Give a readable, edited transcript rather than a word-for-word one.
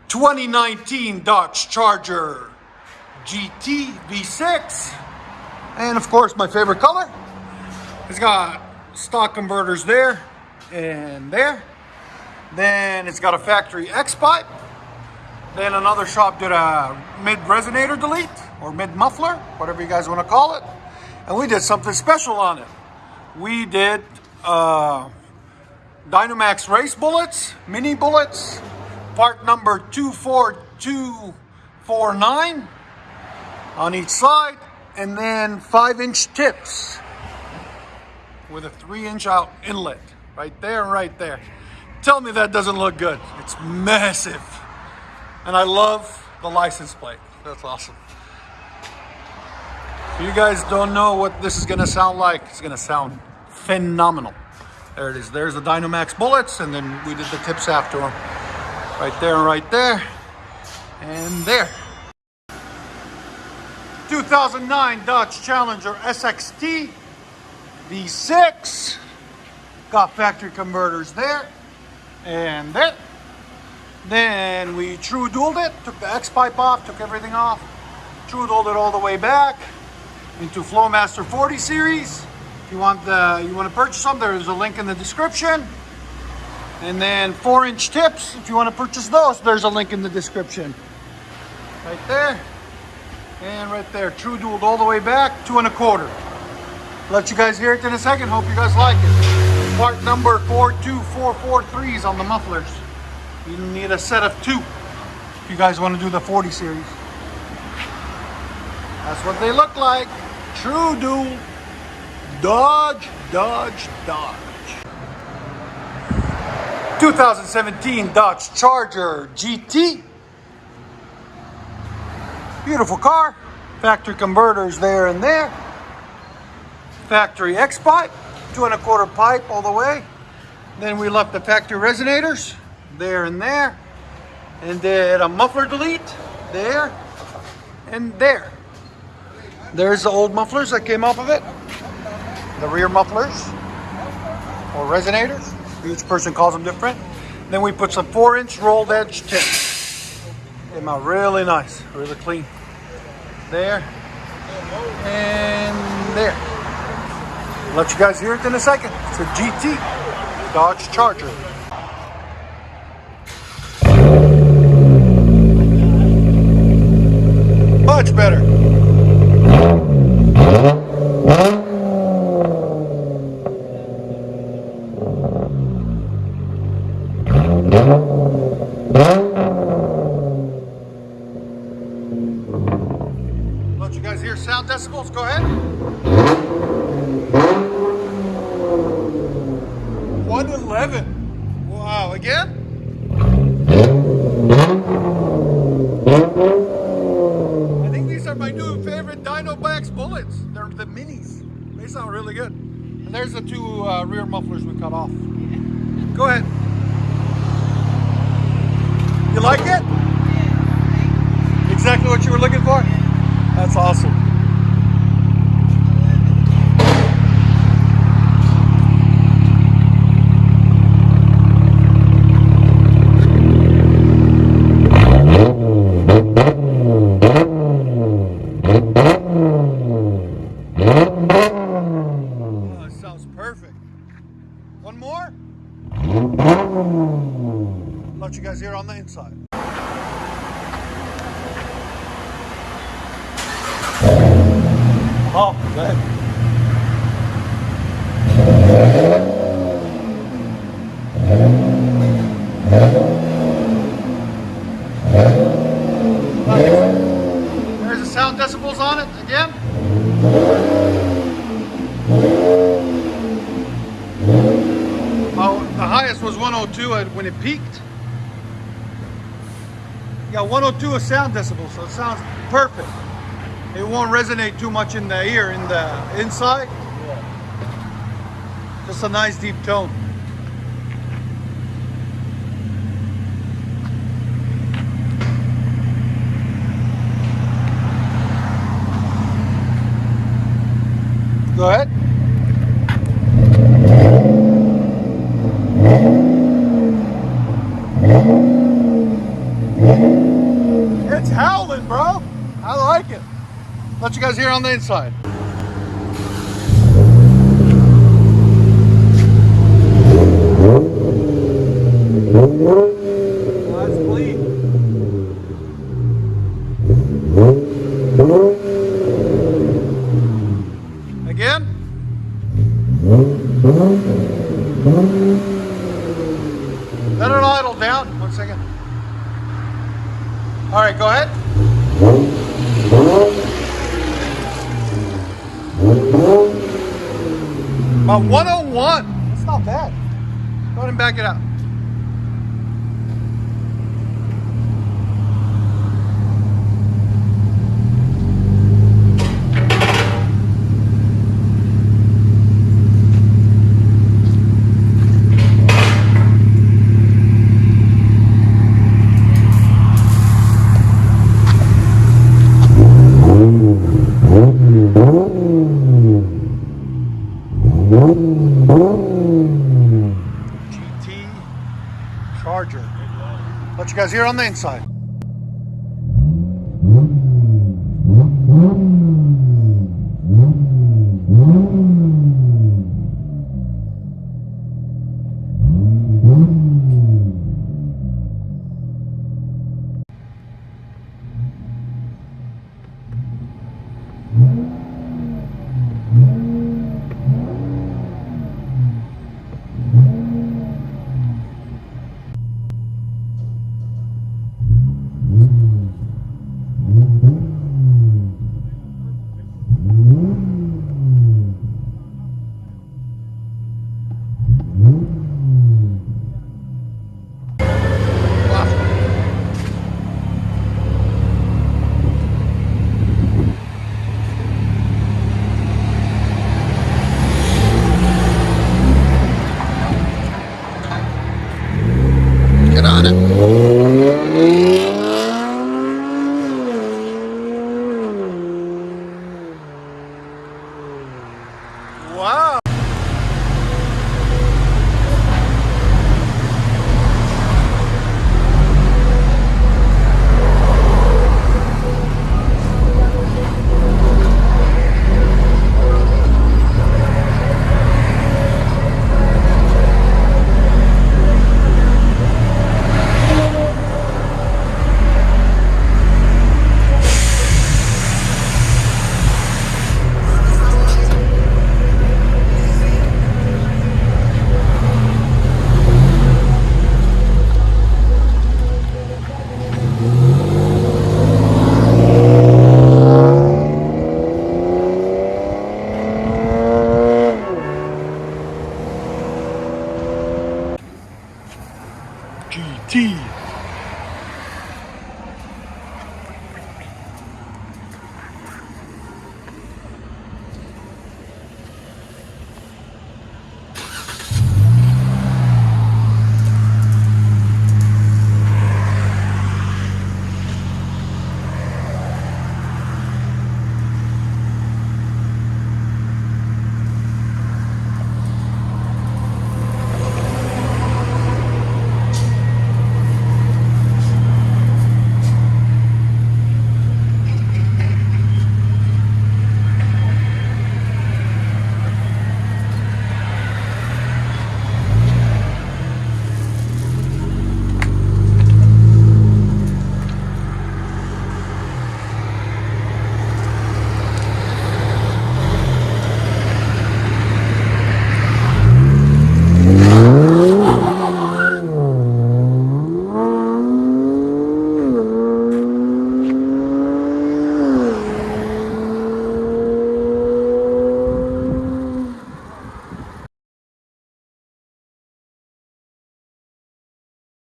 2019 Dodge Charger GT V6, and of course my favorite color. It's got stock converters there and there. Then it's got a factory X pipe. Then another shop did a mid resonator delete or mid muffler, whatever you guys want to call it. And we did something special on it. We did DYNOMAX race bullets, mini bullets, part number 24249 on each side, and then 5-inch tips with a 3-inch out inlet right there and right there. Tell me that doesn't look good. It's massive. And I love the license plate. That's awesome. If you guys don't know what this is going to sound like, it's going to sound phenomenal. There it is. There's the DYNOMAX bullets, and then we did the tips after them. Right there and right there. And there. 2009 Dodge Challenger SXT V6. Got factory converters there and there. Then we true dualed it, took the X pipe off, took everything off, true dualed it all the way back into FLOWMASTER 40 series. If you want to purchase them, there's a link in the description. And then 4-inch tips, if you want to purchase those, there's a link in the description. Right there and right there, true dualed all the way back, 2 1/4. Let you guys hear it in a second. Hope you guys like it. Part number 42443 is on the mufflers. You need a set of 2 if you guys want to do the 40 series. That's what they look like. True dual. Dodge, Dodge, Dodge. 2017 Dodge Charger GT. Beautiful car. Factory converters there and there. Factory X pipe, 2 1/4 pipe all the way. Then we left the factory resonators there and there, and did a muffler delete there and there. There's the old mufflers that came off of it, the rear mufflers or resonators. Each person calls them different. Then we put some 4-inch rolled edge tips. Came out really nice, really clean. There and there. Let you guys hear it in a second. It's a GT Dodge Charger. Much better. Let you guys hear sound decibels. Go ahead. 111. Wow, again? I think these are my new favorite DYNOMAX bullets. They're the minis. They sound really good. And there's the 2 rear mufflers we cut off. Go ahead. You like it? Exactly what you were looking for? That's awesome. One more? Let you guys hear on the inside. Oh, good. There's the sound decibels on it again. The highest was 102 when it peaked. You got 102 of sound decibels, so it sounds perfect. It won't resonate too much in the ear, in the inside. Yeah. Just a nice deep tone. Go ahead. Let you guys hear on the inside. That's clean. Again. Let it idle down. 1 second. All right, go ahead. About 101. That's not bad. Go ahead and back it up. GT Charger. Let you guys hear on the inside.